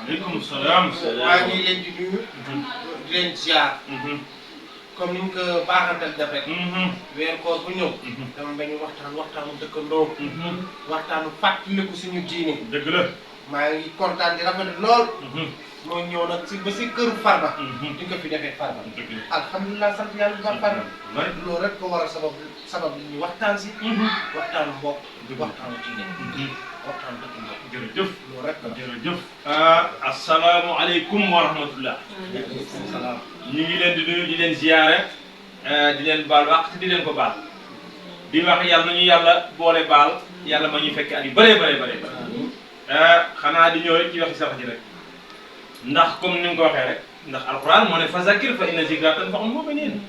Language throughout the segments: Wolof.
waaleykum salaam. maa ngi leen di nuyu. di leen ziar. comme ni ñu ko baaxantal def rek. weer koor bu ñëw. dama bañ waxtaanu dëkkandoo. waxtaanu fàttaliku suñu diine. dëgg la. maa ngi kontaan di rafetlu lool. moo ñëw nag ba si këru Farba. di ko fi defee Farba. dëgg la. alhamdulilah sant yàlla bu baax Farba. loolu rek ko waral sabab li ñuy waxtaan si. waxtaanu mbokk. waxtaanu diine. waxtaanu dëkkandoo. jërëjëf. loolu rek la jërëjëf. asalaamualeykum wa rahmatullah. waaleykum salaam. ñu ngi leen di nuyu di leen ziyaare di leen baal wax te di leen ko baal di wax yàlla nañu yàlla boole baal yàlla ma ñu fekk at yu bëree bëree xanaa di ñëw rek ci waxi sax ji rek ndax comme ni nga ko waxee rek ndax alquran moo ne fa zakir fa inna zikra tanfa'ul mu'minin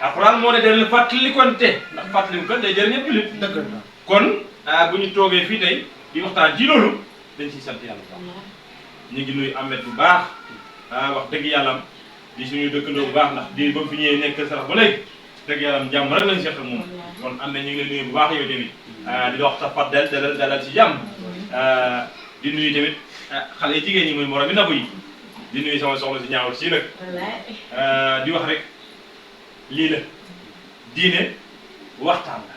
alquran moo ne dana fàttalikonte ndax fàttalikonte day jëriñ ñëpp jullit dëgg la kon bu ñu toogee fii tey di waxtaan ci loolu dañ ciy sant yàlla bu baax ñu ngi nuyu Ahmed bu baax wax dëgg yàlla di suñu dëkkandoo bu baax ndax di ba fi ñëwee nekk sarax ba léegi dëgg yàlla jàmm rek lañ seq ak moom kon am na ñu ngi lay nuyu bu baax yow tamit di la wax sa faddel dalal ci jàmm di nuyu tamit xale yi jigéen ñi muy morom mi nabu yi di nuyu sama soxla si ñaawul si nag di wax rek lii la diine waxtaan la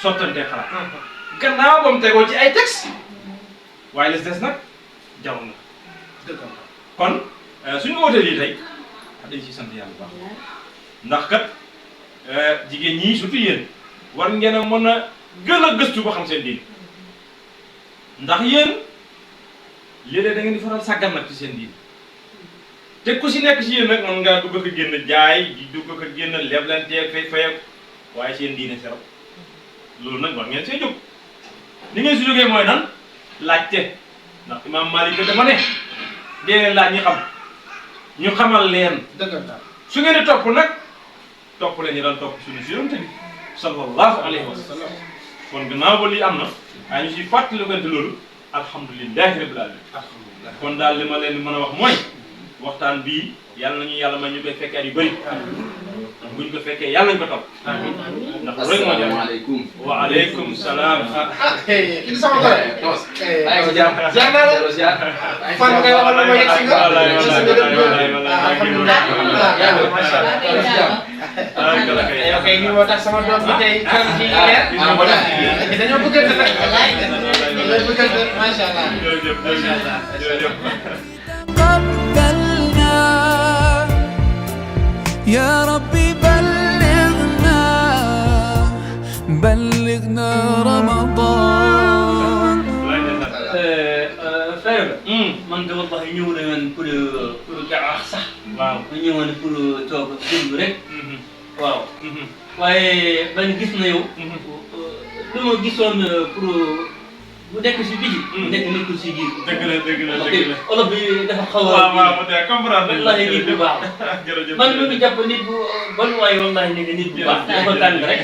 sottante xalaat gannaaw ba mu tegoo ci ay texte waaye les des nag jarul na dëgg la kon suñu wootee lii tey dañ ciy sant yàlla bu baax ndax kat jigéen ñi surtout yéen war ngeen a mën a gën a gëstu ba xam seen diin ndax yéen léeg-léeg da ngeen di faral sàggan nag ci seen diin te ku si nekk si yéen nag mën ngaa dugg ko génn jaay di dugg ko génn leblantee fay waaye seen diine seral loolu nag war ngeen see jóg ni ngeen si jógee mooy nan laajte ndax imaam Malik dafa ne dee leen laaj ñi xam ñu xamal leen dëgg la su ngeen di topp nag topp leen ñu daan topp suñu si yonent bi sallallahu alayhi wa sallam kon gannaaw ba lii am na waaye ñu si fàttalikante loolu alhamdulilahi rabbil alamin alhamdulilah kon daal li ma leen di mën a wax mooy waxtaan bii yàlla nañu yàlla may ñu koy fekkee at yu bëri ndax buñ ko fekkee yàlla nañu ko topp ndax loolu rek moo jëm asalaamaaleykum. waaleykum salaam kii di sama kër. Tos. maa ngi si jàmm. ziar naa la. Zero ziar. fan ngay waxal lu ma yegg si nga. wallaay alhamdulilah. macha allah. ok lii moo tax sama doom bi tey kanam ci leer. dañoo bëggante nag. dañoo bëggante macha allah. jërëjëf jërëjëf قبلنا يا ربي بلغنا رمضان frère man de wallahi ñëw na man pour gaax sax waaw ma ñëwoon pour toog déglu rek waaw waaye man gis na yow lu ma gisoon pour bu nekk si biti nekk nekkul si biir dëgg la dëgg la dëgg la olof bi dafa xaw a waaw waaw peut-être comprendre nañ wallahi nit bu baax jërëjëf man mi ngi jàpp nit bu bon waaye wallahi nekk nit bu baax dafa tàng rek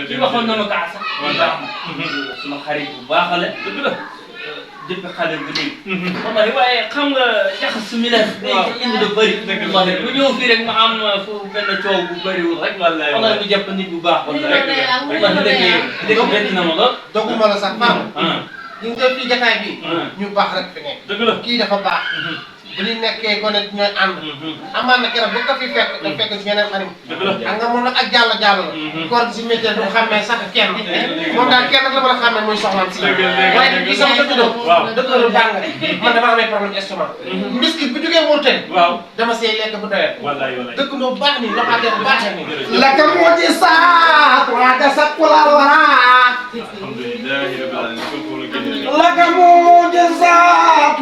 ci waxoon na ma kaa sax suma xarit bu baax la dëgg la depuis xale bu léegi wallahi waaye xam nga jaxas mi la day indi lu bëri wallahi bu ñëw fii rek ma am fu benn coow bu bëriwul rek wallahi mu jàpp nit bu baax wallahi wallahi dëgg bett na ma lool dogguma la sax maam. ñu ngi def fii jataay bi. ñu baax rek fi nekk. dëgg la kii dafa baax. bu ñu nekkee gone ñooy ànd. amaan na keroog bu ko fi fekk da fekk si yeneen xarit. dëgg la xam nga moom nag ak jàll la. koor gi si métier du xàmmee sax kenn. moom daal kenn rek la mën a xàmmee muy soxlaam si. waaye kii sama dëkkandoo. waaw dëkkandoo baax nga man dama amee problème estomac. mbiskit bu jógee wóorte. waaw dama see lekk bu doyal. wallaay wallaay dëkkandoo baax ni loxaatee bu baaxee ni. لك معجزات وعكست كل الورى alhamdulilah rabbil alamin kon ko la génne لك معجزات